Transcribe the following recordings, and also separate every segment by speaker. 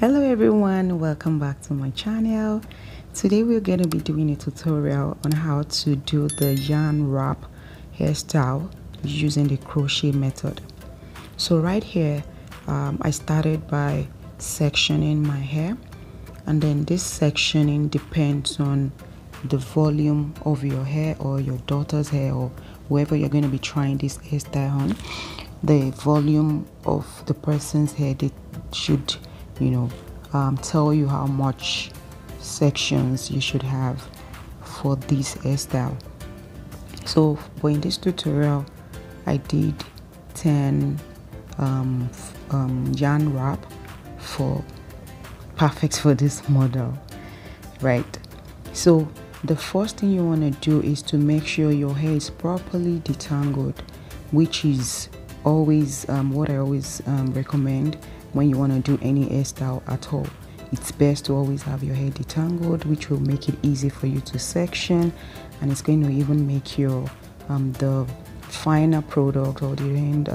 Speaker 1: Hello everyone, welcome back to my channel. Today we're going to be doing a tutorial on how to do the yarn wrap hairstyle using the crochet method. So right here I started by sectioning my hair, and then this sectioning depends on the volume of your hair or your daughter's hair or whoever you're going to be trying this hairstyle on. The volume of the person's hair, they should tell you how much sections you should have for this hairstyle. So in this tutorial I did 10 yarn wrap for perfect for this model, right? So the first thing you want to do is to make sure your hair is properly detangled, which is always what I always recommend when you want to do any hairstyle at all. It's best to always have your hair detangled, which will make it easy for you to section, and it's going to even make your the final product or the end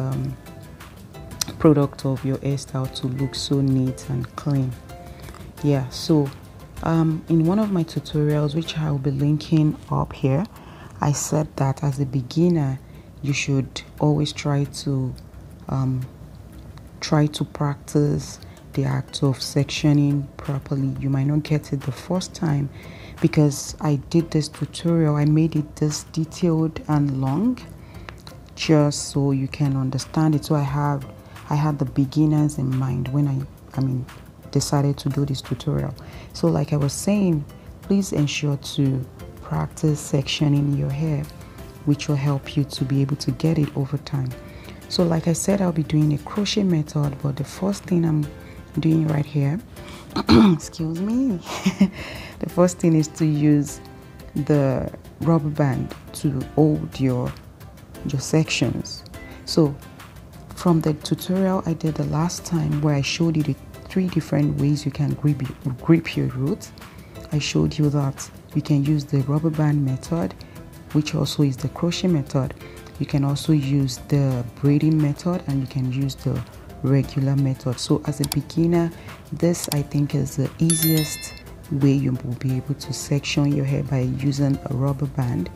Speaker 1: product of your hairstyle to look so neat and clean. Yeah, so in one of my tutorials, which I will be linking up here, I said that as a beginner you should always try to practice the act of sectioning properly. You might not get it the first time, because I did this tutorial, I made it this detailed and long just so you can understand it. So I had the beginners in mind when I decided to do this tutorial. So like I was saying, please ensure to practice sectioning your hair, which will help you to be able to get it over time. So like I said, I'll be doing a crochet method, but the first thing I'm doing right here excuse me the first thing is to use the rubber band to hold your sections. So from the tutorial I did the last time, where I showed you the 3 different ways you can grip your roots, I showed you that you can use the rubber band method, which also is the crochet method. You can also use the braiding method, and you can use the regular method. So as a beginner, this I think is the easiest way you will be able to section your hair, by using a rubber band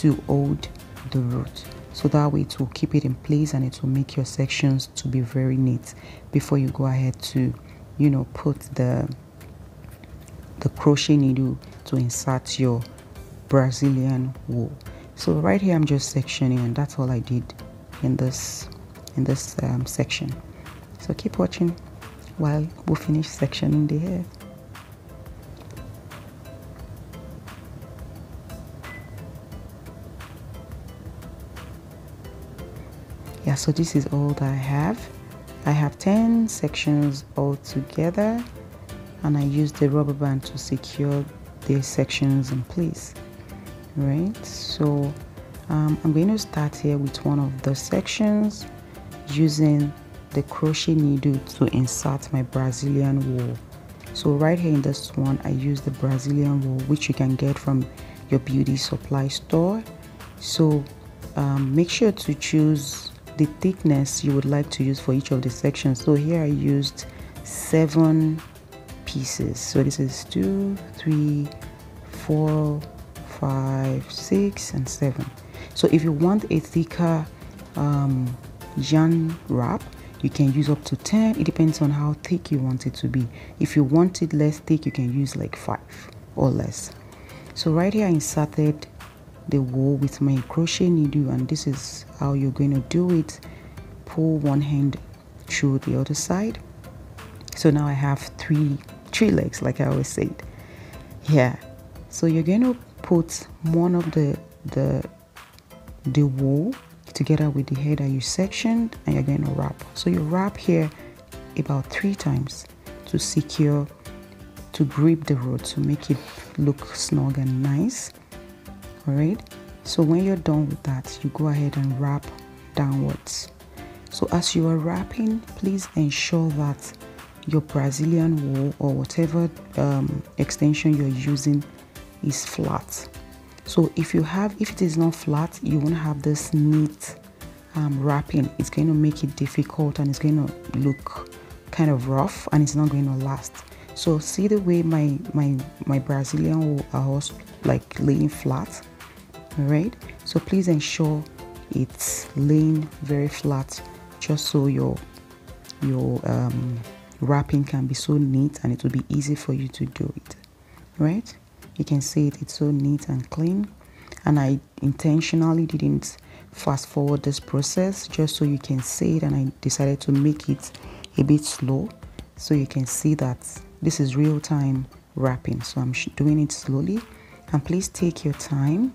Speaker 1: to hold the root. So that way it will keep it in place and it will make your sections to be very neat before you go ahead to put the crochet needle to insert your Brazilian wool. So right here I'm just sectioning, and that's all I did in this section. So keep watching while we finish sectioning the hair. Yeah, so this is all that I have. I have 10 sections all together, and I used the rubber band to secure the sections in place. Right, so I'm going to start here with one of the sections using the crochet needle to insert my Brazilian wool. So right here in this one I use the Brazilian wool, which you can get from your beauty supply store. So make sure to choose the thickness you would like to use for each of the sections. So here I used 7 pieces. So this is 2, 3, 4, 5, 6, and 7. So if you want a thicker yarn wrap, you can use up to 10. It depends on how thick you want it to be. If you want it less thick, you can use like 5 or less. So right here I inserted the wool with my crochet needle, and this is how you're going to do it. Pull one hand through the other side. So now I have three legs, like I always said. Yeah, so you're going to put one of the wool together with the hair that you sectioned, and you're going to wrap. So you wrap here about 3 times to secure, to grip the root, to make it look snug and nice. All right, so when you're done with that, you go ahead and wrap downwards. So as you are wrapping, please ensure that your Brazilian wool or whatever extension you're using is flat. So if it is not flat, you won't have this neat wrapping. It's going to make it difficult, and it's going to look kind of rough and it's not going to last. So see the way my Brazilian wool are also like laying flat. All right, so please ensure it's laying very flat, just so your wrapping can be so neat and it will be easy for you to do it. Right, you can see it's so neat and clean, and I intentionally didn't fast forward this process just so you can see it, and I decided to make it a bit slow so you can see that this is real time wrapping. So I'm doing it slowly, and please take your time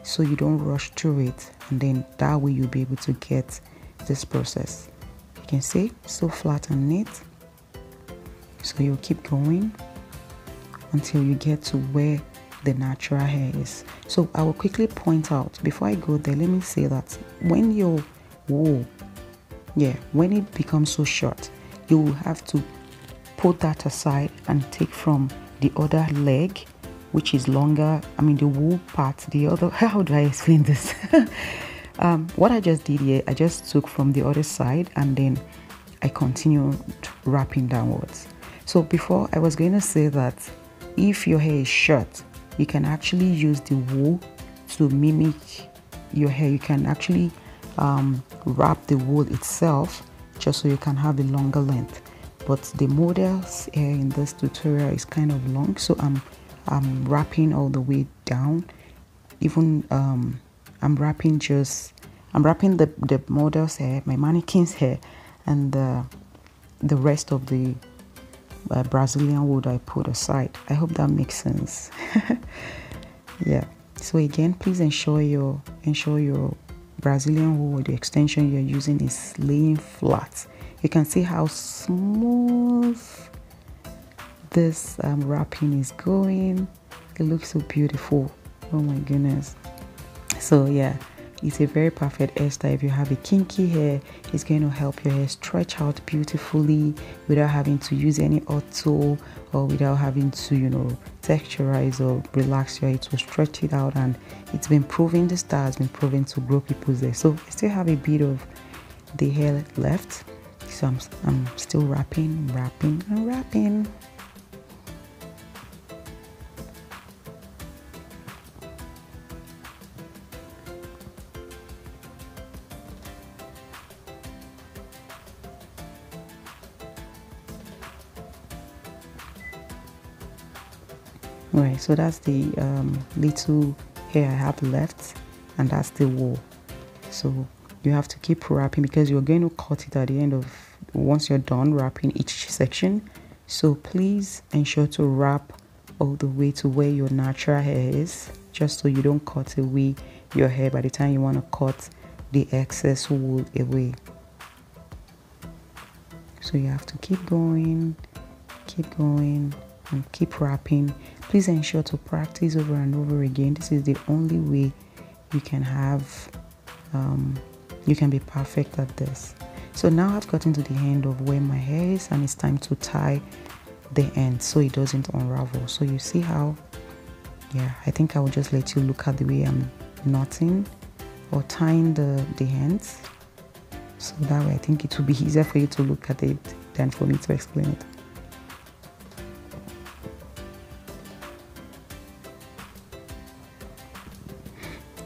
Speaker 1: so you don't rush through it, and then that way you'll be able to get this process. You can see so flat and neat. So you'll keep going until you get to where the natural hair is. So I will quickly point out, before I go there, let me say that when your wool, when it becomes so short, you will have to put that aside and take from the other leg, which is longer. I mean the wool part, the other, how do I explain this? What I just did here, I just took from the other side and then I continued wrapping downwards. So before, I was going to say that if your hair is short, you can actually use the wool to mimic your hair. You can actually wrap the wool itself just so you can have a longer length. But the model's hair in this tutorial is kind of long, so I'm wrapping all the way down. Even I'm wrapping the model's hair, my mannequin's hair, and the rest of the Brazilian wool I put aside. I hope that makes sense. Yeah, so again, please ensure your Brazilian wool or the extension you're using is laying flat. You can see how smooth this wrapping is going. It looks so beautiful. Oh my goodness. So yeah, it's a very perfect hairstyle. If you have a kinky hair, it's going to help your hair stretch out beautifully without having to use any hot tool or without having to, you know, texturize or relax your hair. To stretch it out, and it's been proven, the style has been proven to grow people's hair. So I still have a bit of the hair left, so I'm still wrapping. Right, so that's the little hair I have left, and that's the wool. So you have to keep wrapping because you're going to cut it at the end of, once you're done wrapping each section. So please ensure to wrap all the way to where your natural hair is, just so you don't cut away your hair by the time you want to cut the excess wool away. So you have to keep going and keep wrapping. Please ensure to practice over and over again. This is the only way you can have you can be perfect at this. So now I've gotten to the end of where my hair is, and it's time to tie the end so it doesn't unravel. So you see how, yeah, I think I will just let you look at the way I'm knotting or tying the ends, so that way I think it will be easier for you to look at it than for me to explain it.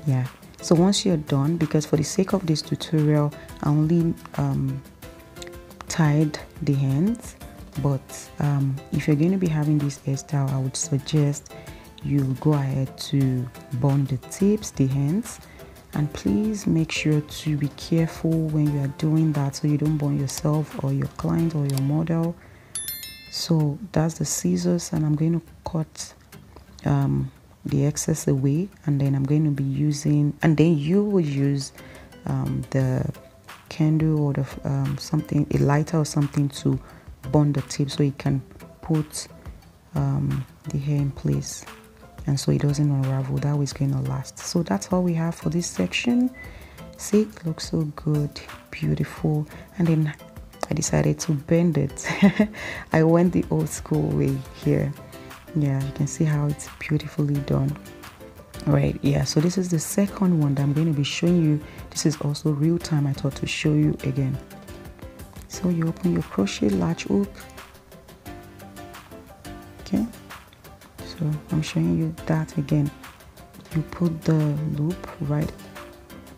Speaker 1: Yeah, so once you're done, because for the sake of this tutorial I only tied the ends, but if you're going to be having this hairstyle, I would suggest you go ahead to bond the tips, the ends, and please make sure to be careful when you are doing that so you don't burn yourself or your client or your model. So that's the scissors, and I'm going to cut the excess away, and then I'm going to be using, and then you will use the candle or the something, a lighter or something, to bond the tip so you can put the hair in place, and so it doesn't unravel. That way it's going to last. So that's all we have for this section. See, it looks so good, beautiful. And then I decided to bend it. I went the old school way here. Yeah, you can see how it's beautifully done. Right, yeah, so this is the second one that I'm going to be showing you. This is also real time. I thought to show you again. So you open your crochet latch hook. Okay, so I'm showing you that again. You put the loop right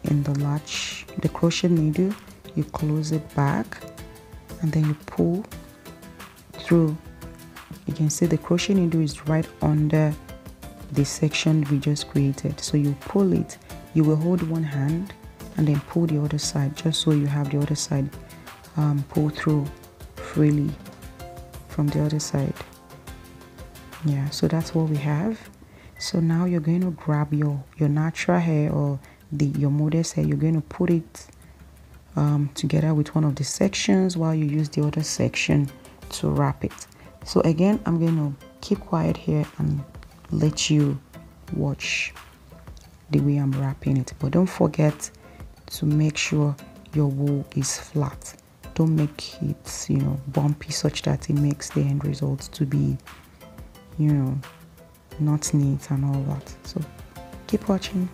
Speaker 1: in the latch, the crochet needle, you close it back, and then you pull through. You can see the crochet needle is right under the section we just created. So you pull it, you will hold one hand and then pull the other side, just so you have the other side pull through freely from the other side. Yeah, so that's what we have. So now you're going to grab your natural hair or your model's hair. You're going to put it together with one of the sections while you use the other section to wrap it. So again, I'm going to keep quiet here and let you watch the way I'm wrapping it. But don't forget to make sure your wool is flat. Don't make it, you know, bumpy such that it makes the end result to be, you know, not neat and all that. So keep watching.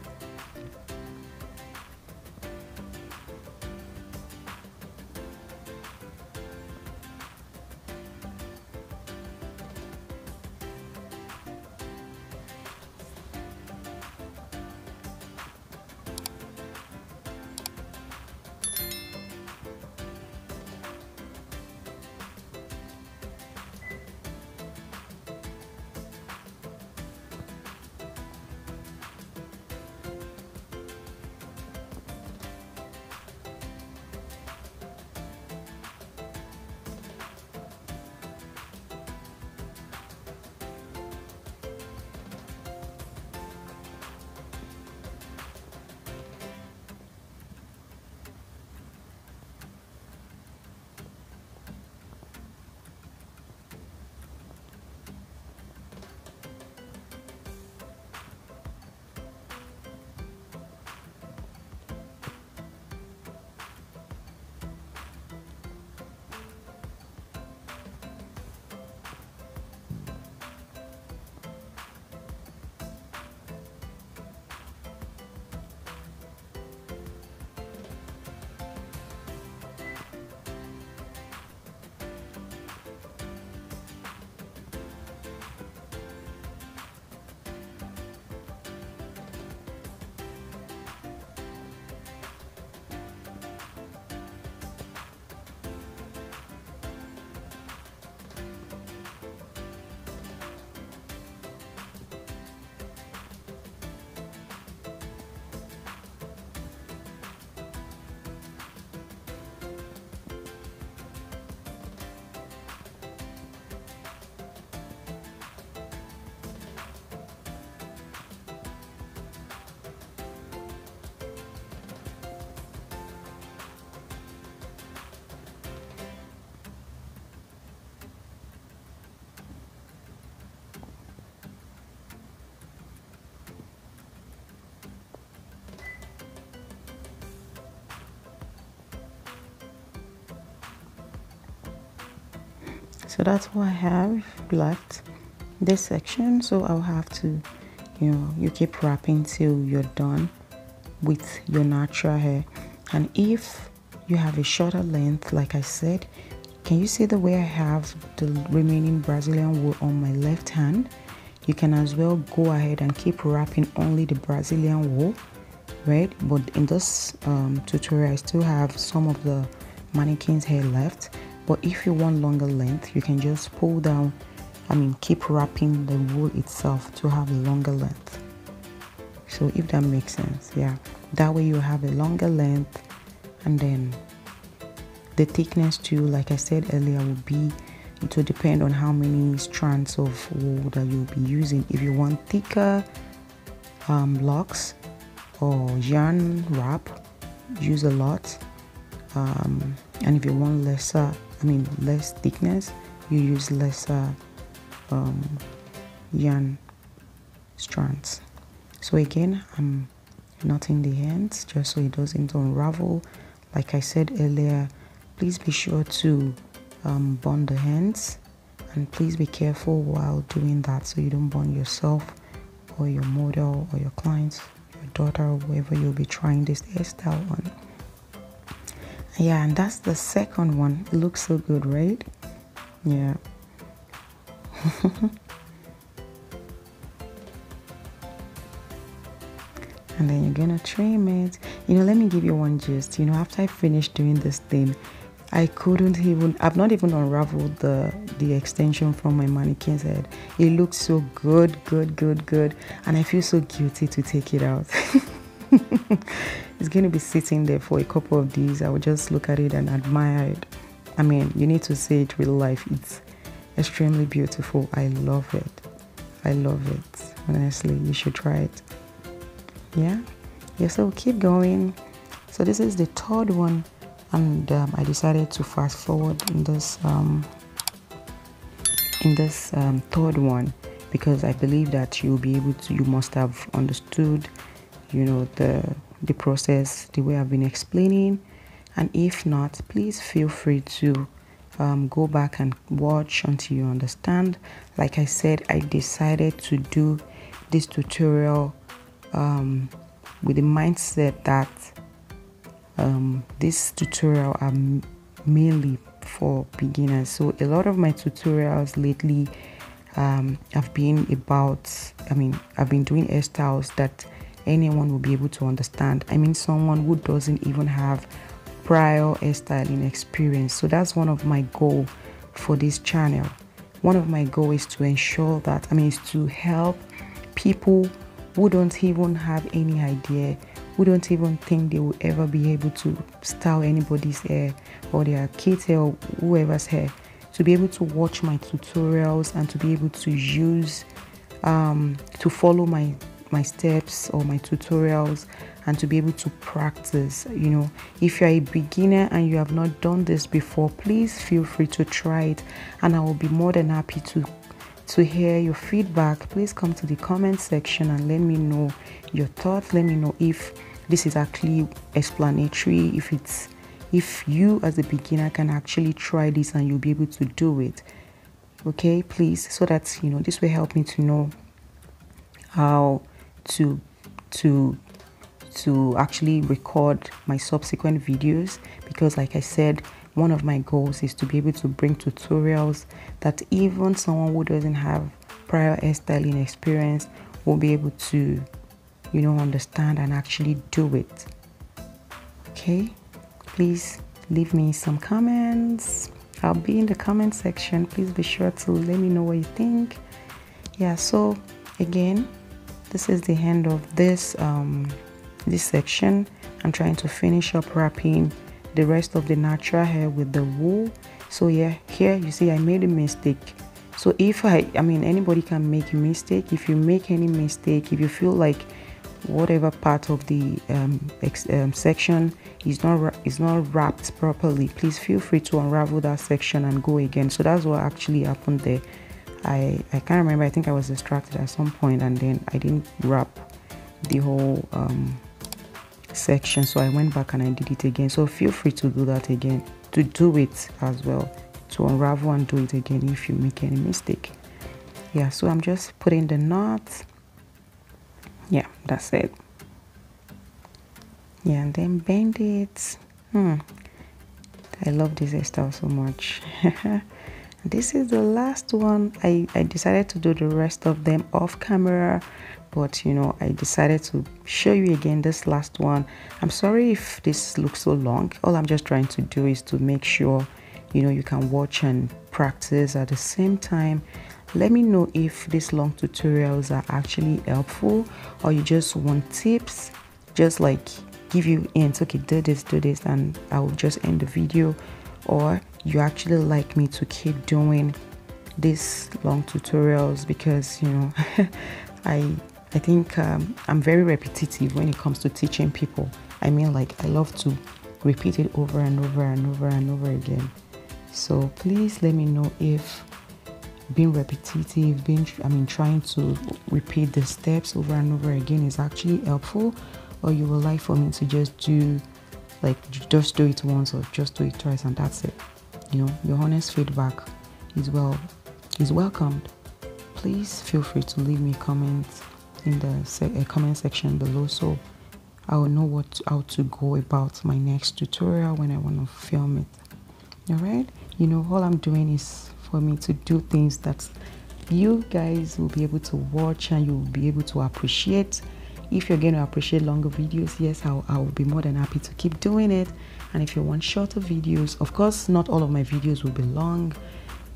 Speaker 1: So that's what I have left, this section. So I'll have to, you know, you keep wrapping till you're done with your natural hair. And if you have a shorter length, like I said, can you see the way I have the remaining Brazilian wool on my left hand? You can as well go ahead and keep wrapping only the Brazilian wool, right? But in this tutorial, I still have some of the mannequin's hair left. But if you want longer length, you can just pull down, keep wrapping the wool itself to have a longer length. So if that makes sense, yeah. That way you have a longer length, and then the thickness too, like I said earlier, will be, it will depend on how many strands of wool that you'll be using. If you want thicker locks or yarn wrap, use a lot. And if you want less thickness, you use lesser yarn strands. So again, I'm knotting the ends just so it doesn't unravel. Like I said earlier, please be sure to bond the ends, and please be careful while doing that so you don't burn yourself or your model or your clients, your daughter, or whoever you'll be trying this hairstyle on. Yeah, and that's the second one. It looks so good, right? Yeah. And then you're gonna trim it. You know, let me give you one gist. You know, after I finished doing this thing, I've not even unraveled the extension from my mannequin's head. It looks so good. And I feel so guilty to take it out. It's going to be sitting there for a couple of days. I will just look at it and admire it. I mean, you need to see it real life. It's extremely beautiful. I love it. Honestly, you should try it. Yeah, so keep going. So this is the third one, and I decided to fast forward in this third one because I believe that you must have understood, you know, the process the way I've been explaining. And if not, please feel free to go back and watch until you understand. Like I said, I decided to do this tutorial with the mindset that this tutorial are mainly for beginners. So a lot of my tutorials lately have been about, I've been doing hairstyles that anyone will be able to understand. I mean, someone who doesn't even have prior hairstyling experience. So that's one of my goal for this channel. One of my goals is to ensure that, is to help people who don't even have any idea, who don't even think they will ever be able to style anybody's hair or their kids' hair or whoever's hair, to be able to watch my tutorials and to be able to use, to follow my steps or my tutorials and to be able to practice. You know, if you're a beginner and you have not done this before, please feel free to try it, and I will be more than happy to hear your feedback. Please come to the comment section and let me know your thoughts. Let me know if this is actually explanatory, if you as a beginner can actually try this and you'll be able to do it. Okay, please, so that, you know, this will help me to know how to actually record my subsequent videos, because like I said, one of my goals is to be able to bring tutorials that even someone who doesn't have prior hairstyling experience will be able to, you know, understand and actually do it. Okay, please leave me some comments. I'll be in the comment section. Please be sure to let me know what you think. Yeah, so again, this is the end of this this section. I'm trying to finish up wrapping the rest of the natural hair with the wool. So yeah, here you see I made a mistake. So if anybody can make a mistake. If you make any mistake, if you feel like whatever part of the section is not wrapped properly, please feel free to unravel that section and go again. So that's what actually happened there. I can't remember. I think I was distracted at some point and then I didn't wrap the whole section, so I went back and I did it again. So feel free to do that again, to do it as well, to unravel and do it again if you make any mistake. Yeah, so I'm just putting the knot. Yeah, that's it. Yeah, and then bend it. I love this hairstyle so much. This is the last one. I decided to do the rest of them off camera, but you know, I decided to show you again this last one. I'm sorry if this looks so long. All I'm just trying to do is to make sure, you know, you can watch and practice at the same time. Let me know if these long tutorials are actually helpful, or you just want tips, just like give you hints, okay, do this, and I will just end the video, or you actually like me to keep doing these long tutorials, because you know I think I'm very repetitive when it comes to teaching people. I mean, like, I love to repeat it over and over and over and over again. So please let me know if being repetitive, trying to repeat the steps over and over again is actually helpful, or you would like for me to just do it once or just do it twice and that's it. You know, your honest feedback is welcomed. Please feel free to leave me comments in the comment section below, so I'll know how to go about my next tutorial when I want to film it. All right, you know, all I'm doing is for me to do things that you guys will be able to watch and you'll be able to appreciate. If you're going to appreciate longer videos, yes, I'll be more than happy to keep doing it. And if you want shorter videos, of course, not all of my videos will be long,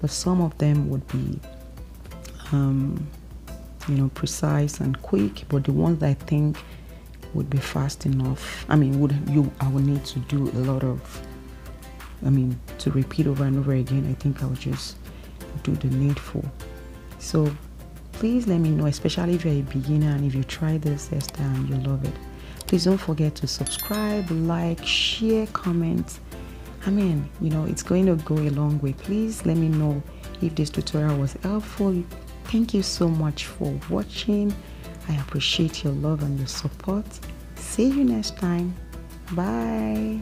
Speaker 1: but some of them would be you know, precise and quick. But the ones that I think would be fast enough, I mean, I would need to do a lot of, I mean, to repeat over and over again. I think I'll just do the needful. So please let me know, especially if you're a beginner and if you try this hairstyle and you love it. Please don't forget to subscribe, like, share, comment. I mean, you know, it's going to go a long way. Please let me know if this tutorial was helpful. Thank you so much for watching. I appreciate your love and your support. See you next time. Bye.